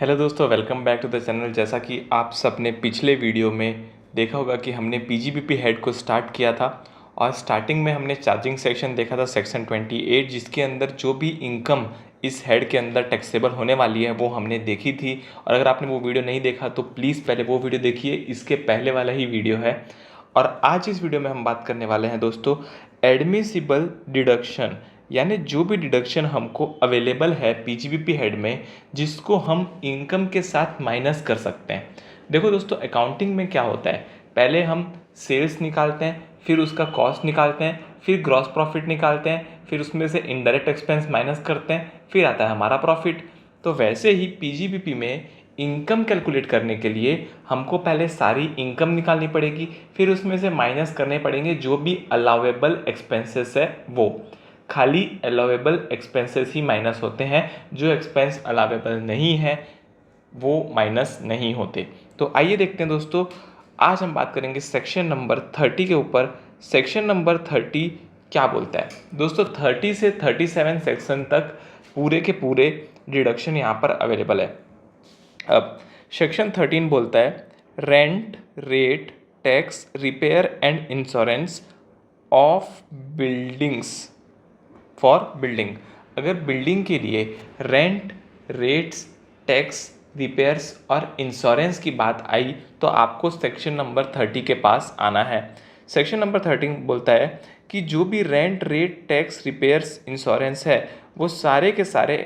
Hello दोस्तों, welcome back to the channel. जैसा कि आप सब ने पिछले वीडियो में देखा होगा कि हमने पीजीबीपी हेड को स्टार्ट किया था और स्टार्टिंग में हमने चार्जिंग सेक्शन देखा था सेक्शन 28, जिसके अंदर जो भी इनकम इस हेड के अंदर टैक्सेबल होने वाली है वो हमने देखी थी। और अगर आपने वो वीडियो नहीं देखा तो प्लीज़ पहले वो वीडियो देखिए, इसके पहले वाला ही वीडियो है। और आज इस वीडियो में हम बात करने वाले हैं दोस्तों एडमिसिबल डिडक्शन, यानी जो भी डिडक्शन हमको अवेलेबल है पीजीबीपी हेड में जिसको हम इनकम के साथ माइनस कर सकते हैं। देखो दोस्तों, अकाउंटिंग में क्या होता है, पहले हम सेल्स निकालते हैं, फिर उसका कॉस्ट निकालते हैं, फिर ग्रॉस प्रॉफिट निकालते हैं, फिर उसमें से इनडायरेक्ट एक्सपेंस माइनस करते हैं, फिर आता है हमारा प्रॉफिट। तो वैसे ही पीजीबीपी में इनकम कैलकुलेट करने के लिए हमको पहले सारी इनकम निकालनी पड़ेगी, फिर उसमें से माइनस करने पड़ेंगे जो भी अलाउेबल एक्सपेंसेस है वो। खाली अलाउेबल एक्सपेंसेस ही माइनस होते हैं, जो एक्सपेंस अलाउेबल नहीं है वो माइनस नहीं होते। तो आइए देखते हैं दोस्तों, आज हम बात करेंगे सेक्शन नंबर 30 के ऊपर। सेक्शन नंबर 30 क्या बोलता है दोस्तों? 30 से 37 सेक्शन तक पूरे के पूरे डिडक्शन यहाँ पर अवेलेबल है। अब सेक्शन 13 बोलता है rent, rate, tax, repair and insurance of buildings for building. अगर बिल्डिंग के लिए रेंट, रेट्स, टैक्स, रिपेयर्स और इंश्योरेंस की बात आई तो आपको सेक्शन नंबर 30 के पास आना है। सेक्शन नंबर 13 बोलता है कि जो भी rent, rate, tax, repairs, insurance है वो सारे के सारे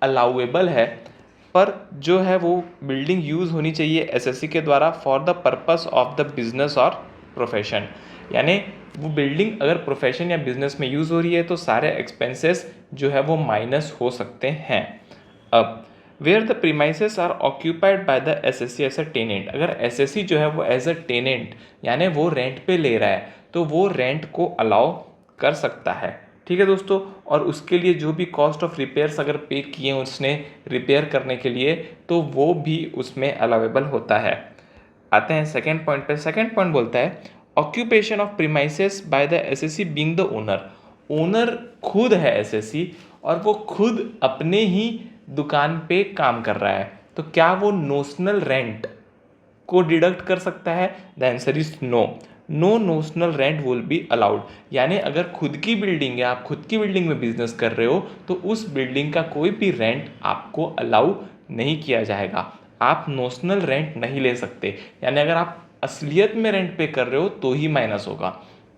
अलाउेबल है, पर जो है वो बिल्डिंग यूज़ होनी चाहिए एसएससी के द्वारा for the purpose of the business और प्रोफेशन। यानी वो बिल्डिंग अगर प्रोफेशन या बिजनेस में यूज़ हो रही है तो सारे एक्सपेंसेस जो है वो माइनस हो सकते हैं। अब where the premises are occupied by the SSC as a tenant, अगर एसएससी जो है वो एज अ टेनेंट यानी वो रेंट पे ले रहा है तो वो रेंट को अलाउ कर सकता है। ठीक है दोस्तों, और उसके लिए जो भी कॉस्ट ऑफ रिपेयर्स अगर पे किए हैं उसने रिपेयर करने के लिए तो वो भी उसमें अलाउेबल होता है। आते हैं सेकेंड पॉइंट पे। सेकेंड पॉइंट बोलता है occupation of premises bye the SSC being the owner. Owner खुद है एसएससी और वो खुद अपने ही दुकान पे काम कर रहा है, तो क्या वो नोशनल रेंट को डिडक्ट कर सकता है? The answer is no. No notional rent will be allowed. यानी अगर खुद की बिल्डिंग है, आप खुद की बिल्डिंग में बिजनेस कर रहे हो तो उस बिल्डिंग का कोई भी रेंट आपको अलाउ नहीं किया जाएगा। आप नोशनल रेंट नहीं ले सकते, यानी अगर आप असलियत में रेंट पे कर रहे हो तो ही माइनस होगा।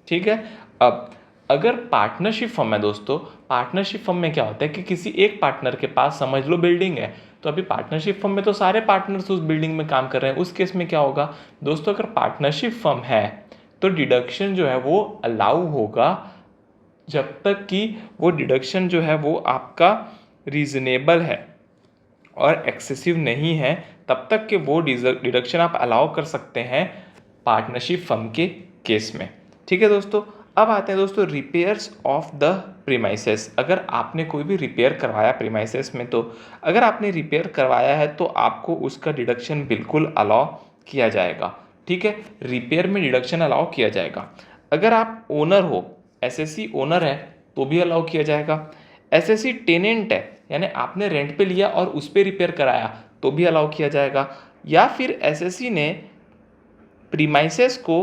ठीक है। अब अगर पार्टनरशिप फर्म है दोस्तों, पार्टनरशिप फर्म में क्या होता है कि किसी एक पार्टनर के पास समझ लो बिल्डिंग है, तो अभी पार्टनरशिप फर्म में तो सारे पार्टनर्स उस बिल्डिंग में काम कर रहे हैं। उस केस में क्या होगा दोस्तों, अगर पार्टनरशिप फर्म है तो डिडक्शन जो है वो अलाउ होगा जब तक कि वो डिडक्शन जो है वो आपका रीजनेबल है और एक्सेसिव नहीं है, तब तक कि वो डिडक्शन आप अलाउ कर सकते हैं पार्टनरशिप फर्म के केस में। ठीक है दोस्तों। अब आते हैं दोस्तों रिपेयर्स ऑफ द प्रीमाइसेस। अगर आपने कोई भी रिपेयर करवाया प्रीमाइसेस में, तो अगर आपने रिपेयर करवाया है तो आपको उसका डिडक्शन बिल्कुल अलाउ किया जाएगा। ठीक है, रिपेयर में डिडक्शन अलाउ किया जाएगा। अगर आप ओनर हो, एसएससी ओनर है तो भी अलाउ किया जाएगा। एसएससी टेनेंट है यानी आपने रेंट पे लिया और उस पर रिपेयर कराया तो भी अलाउ किया जाएगा। या फिर एसएससी ने प्रीमाइसेस को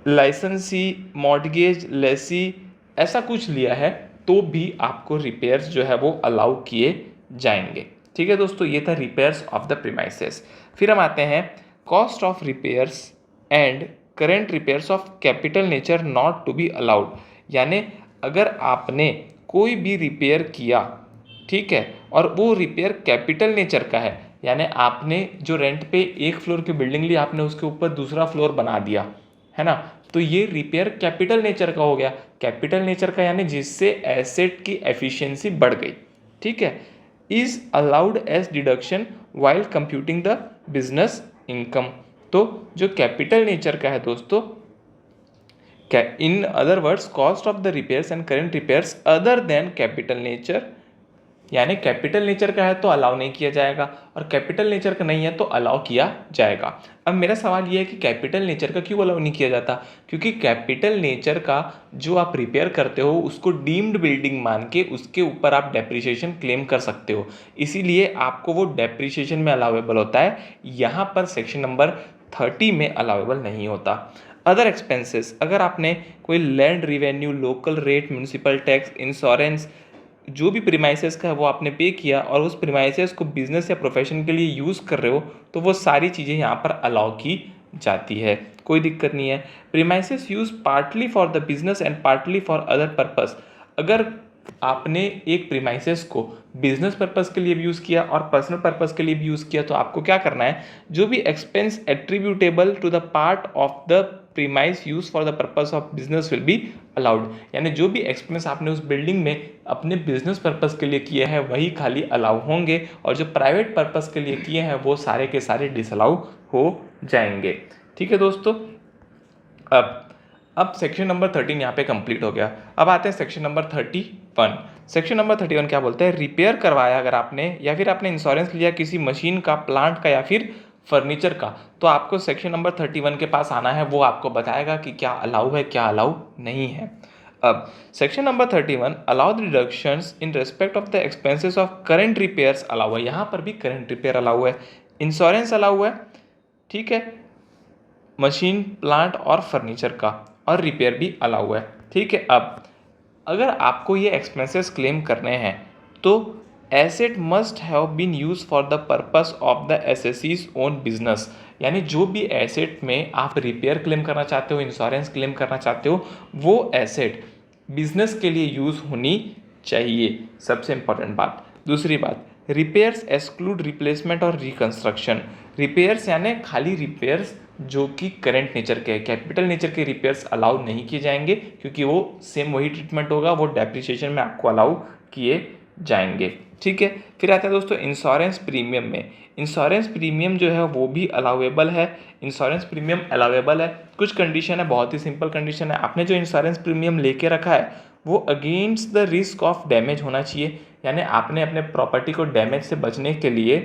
लाइसेंसी, मॉर्टगेज, लेसी ऐसा कुछ लिया है तो भी आपको रिपेयर्स जो है वो अलाउ किए जाएंगे। ठीक है दोस्तों, ये था रिपेयर्स ऑफ द प्रीमाइसेस। फिर हम आते हैं cost of repairs and current repairs of capital nature not to be allowed. यानी अगर आपने कोई भी रिपेयर किया, ठीक है, और वो रिपेयर कैपिटल नेचर का है, यानी आपने जो रेंट पे एक फ्लोर की बिल्डिंग ली, आपने उसके ऊपर दूसरा फ्लोर बना दिया है ना, तो ये रिपेयर कैपिटल नेचर का हो गया। कैपिटल नेचर का यानी जिससे एसेट की एफिशिएंसी बढ़ गई। ठीक है, is allowed as deduction while computing the business income. तो जो कैपिटल नेचर का है दोस्तों, in other words cost of the repairs and current repairs other than capital nature यानी कैपिटल नेचर का है तो अलाउ नहीं किया जाएगा और कैपिटल नेचर का नहीं है तो अलाउ किया जाएगा। अब मेरा सवाल ये है कि कैपिटल नेचर का क्यों अलाउ नहीं किया जाता? क्योंकि कैपिटल नेचर का जो आप रिपेयर करते हो उसको डीम्ड बिल्डिंग मान के उसके ऊपर आप डेप्रिसिएशन क्लेम कर सकते हो, इसीलिए आपको वो डेप्रिसिएशन में अलाउेबल होता है, यहाँ पर सेक्शन नंबर 30 में अलाउेबल नहीं होता। अदर एक्सपेंसेस, अगर आपने कोई land revenue, local rate, municipal tax, insurance, जो भी प्रीमाइसेस का है वो आपने पे किया और उस प्रीमाइसेस को बिजनेस या प्रोफेशन के लिए यूज़ कर रहे हो तो वो सारी चीज़ें यहाँ पर अलाउ की जाती है, कोई दिक्कत नहीं है। Premises use partly for the business and partly for other purpose, अगर आपने एक प्रीमाइसेस को बिजनेस पर्पस के लिए भी यूज़ किया और पर्सनल पर्पस के लिए भी यूज़ किया तो आपको क्या करना है, जो भी expense attributable to the part of the premise use for the purpose of business will be allowed, यानी जो भी एक्सपेंस आपने उस बिल्डिंग में अपने बिजनेस पर्पस के लिए किए हैं वही खाली अलाउ होंगे और जो प्राइवेट पर्पस के लिए किए हैं वो सारे के सारे डिसअलाउ हो जाएंगे। ठीक है दोस्तों, अब सेक्शन नंबर 13 यहाँ पे कंप्लीट हो गया। अब आते हैं सेक्शन नंबर 31। सेक्शन नंबर 31 क्या बोलते हैं? रिपेयर करवाया अगर आपने या फिर आपने इंश्योरेंस लिया किसी मशीन का, प्लांट का या फिर फर्नीचर का, तो आपको सेक्शन नंबर 31 के पास आना है, वो आपको बताएगा कि क्या अलाउ है क्या अलाउ नहीं है। अब section number 31 allow the reductions in respect of the expenses of current repairs allow है, यहाँ पर भी करंट रिपेयर अलाउ है, इंश्योरेंस अलाउ है, ठीक है, मशीन, प्लांट और फर्नीचर का, और रिपेयर भी अलाउ है। ठीक है, अब अगर आपको ये एक्सपेंसेस क्लेम करने हैं तो asset must have been use for the purpose of the एसएससीज ओन बिजनेस, यानी जो भी एसेट में आप रिपेयर क्लेम करना चाहते हो, इंश्योरेंस क्लेम करना चाहते हो, वो एसेट बिजनेस के लिए यूज़ होनी चाहिए, सबसे इंपॉर्टेंट बात। दूसरी बात, रिपेयर्स एक्सक्लूड रिप्लेसमेंट और रिकंस्ट्रक्शन। रिपेयर्स यानी खाली रिपेयर्स जो कि करंट नेचर के है, कैपिटल नेचर के रिपेयर्स अलाउ नहीं किए जाएंगे क्योंकि वो सेम वही ट्रीटमेंट होगा, वो डेप्रिसिएशन में आपको अलाउ किए जाएंगे। ठीक है, फिर आता है दोस्तों इंश्योरेंस प्रीमियम में। इंश्योरेंस प्रीमियम जो है वो भी अलाउेबल है, इंश्योरेंस प्रीमियम अलाउेबल है, कुछ कंडीशन है, बहुत ही सिंपल कंडीशन है। आपने जो इंश्योरेंस प्रीमियम लेके रखा है वो against the risk of damage होना चाहिए, यानी आपने अपने प्रॉपर्टी को डैमेज से बचने के लिए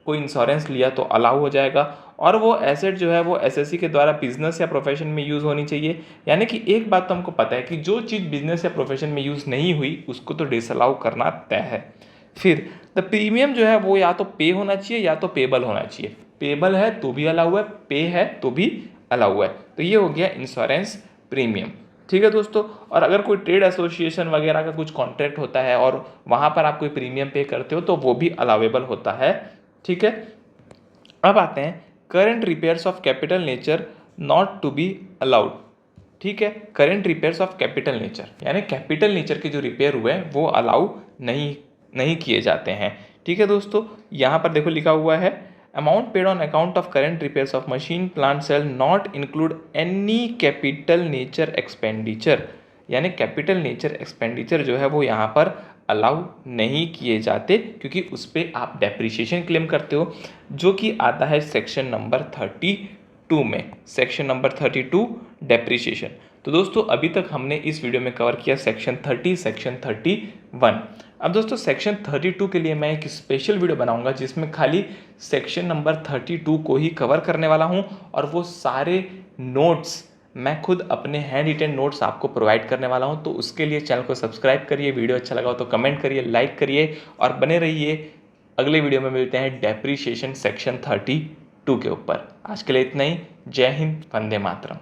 कोई इंश्योरेंस लिया तो अलाउ हो जाएगा, और वो एसेट जो है वो एसएससी के द्वारा बिजनेस या प्रोफेशन में यूज़ होनी चाहिए। यानी कि एक बात तो हमको पता है कि जो चीज़ बिजनेस या प्रोफेशन में यूज़ नहीं हुई उसको तो डिसअलाउ करना तय है। फिर द प्रीमियम जो है वो या तो पे होना चाहिए या तो पेबल होना चाहिए, पेबल है तो भी अलाउ है, पे है तो भी अलाउ है। तो ये हो गया इंश्योरेंस प्रीमियम। ठीक है दोस्तों, और अगर कोई ट्रेड एसोसिएशन वगैरह का कुछ कॉन्ट्रैक्ट होता है और वहाँ पर आप कोई प्रीमियम पे करते हो तो वो भी अलाउेबल होता है। ठीक है, अब आते हैं current repairs of capital nature not to be allowed. ठीक है, current repairs of capital nature यानी कैपिटल नेचर के जो रिपेयर हुए हैं वो अलाउ नहीं किए जाते हैं। ठीक है दोस्तों, यहाँ पर देखो लिखा हुआ है amount paid on account of current repairs of machine, plant, shall not include any capital nature expenditure, यानी कैपिटल नेचर एक्सपेंडिचर जो है वो यहाँ पर अलाउ नहीं किए जाते क्योंकि उस पर आप डेप्रिसिएशन क्लेम करते हो, जो कि आता है सेक्शन नंबर 32 में, सेक्शन नंबर 32 डेप्रिसिएशन। तो दोस्तों अभी तक हमने इस वीडियो में कवर किया सेक्शन 30, सेक्शन 31। अब दोस्तों सेक्शन 32 के लिए मैं एक स्पेशल वीडियो बनाऊंगा जिसमें खाली सेक्शन नंबर 32 को ही कवर करने वाला हूं, और वो सारे नोट्स मैं खुद अपने हैंड रिटन नोट्स आपको प्रोवाइड करने वाला हूं। तो उसके लिए चैनल को सब्सक्राइब करिए, वीडियो अच्छा लगा हो तो कमेंट करिए, लाइक करिए और बने रहिए। अगले वीडियो में मिलते हैं डेप्रिसिएशन सेक्शन 32 के ऊपर। आज के लिए इतना ही। जय हिंद, वंदे मातरम।